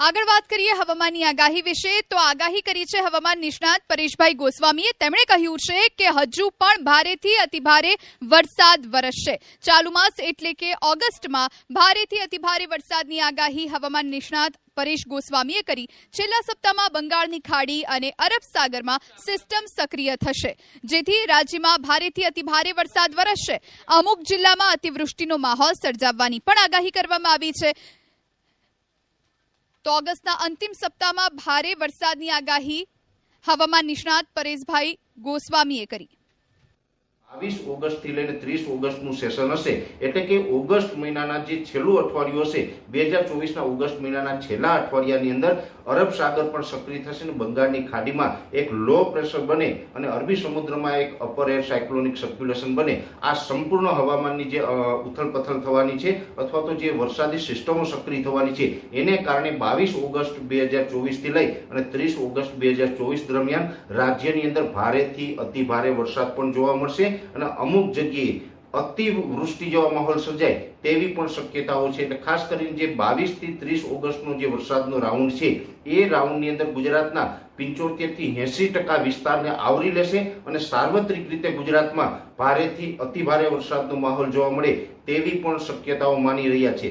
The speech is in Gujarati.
આગળ વાત કરીએ હવામાનની આગાહી વિશે તો આગાહી કરી છે હવામાન નિષ્ણાત પરેશભાઈ ગોસ્વામીએ। તેમણે કહ્યું છે કે હજુ પણ ભારેથી અતિભારે વરસાદ વરસશે। ચાલુ માસ એટલે કે ઓગસ્ટમાં ભારેથી અતિભારે વરસાદની આગાહી હવામાન નિષ્ણાત પરેશ ગોસ્વામીએ કરી। છેલ્લા સપ્તાહમાં બંગાળની ખાડી અને અરબ સાગરમાં સિસ્ટમ સક્રિય થશે, જેથી રાજ્યમાં ભારેથી અતિભારે વરસાદ વરસશે। અમુક જિલ્લામાં અતિવૃષ્ટિનો માહોલ સર્જાવવાની પણ આગાહી કરવામાં આવી છે। તો ઓગસ્ટના અંતિમ સપ્તાહમાં ભારે વરસાદની આગાહી હવામાન નિષ્ણાત પરેશભાઈ ગોસ્વામીએ કરી। 22 ઓગસ્ટ થી લઈને 30 ઓગસ્ટનું સેશન હશે, એટલે કે ઓગસ્ટ મહિનાના જે છેલ્લું અઠવાડિયું હશે 2024ના ઓગસ્ટ મહિનાના છેલ્લા અઠવાડિયાની અંદર અરબ સાગર પણ સક્રિય થશે અને બંગાળની ખાડીમાં એક લો પ્રેશર બને અને અરબી સમુદ્રમાં એક અપર એર સાયક્લોનિક સર્ક્યુલેશન બને। આ સંપૂર્ણ હવામાનની જે ઉથલપથલ થવાની છે અથવા તો જે વરસાદી સિસ્ટમો સક્રિય થવાની છે એને કારણે 22 ઓગસ્ટ 2024 થી લઈ અને 30 ઓગસ્ટ 2024 દરમિયાન રાજ્યની અંદર ભારેથી અતિ ભારે વરસાદ પણ જોવા મળશે અને અમુક જગ્યાએ અતિવૃષ્ટિ જેવા માહોલ સર્જાય તેવી પણ શક્યતાઓ છે। એટલે ખાસ કરીને જે 22 થી 30 ઓગસ્ટનો જે વરસાદનો રાઉન્ડ છે એ રાઉન્ડની અંદર ગુજરાતના 75 થી 80% વિસ્તારને આવરી લેશે અને સાર્વત્રિક રીતે ગુજરાતમાં ભારેથી અતિ ભારે વરસાદનો માહોલ જોવા મળે તેવી પણ શક્યતાઓ માની રહ્યા છે।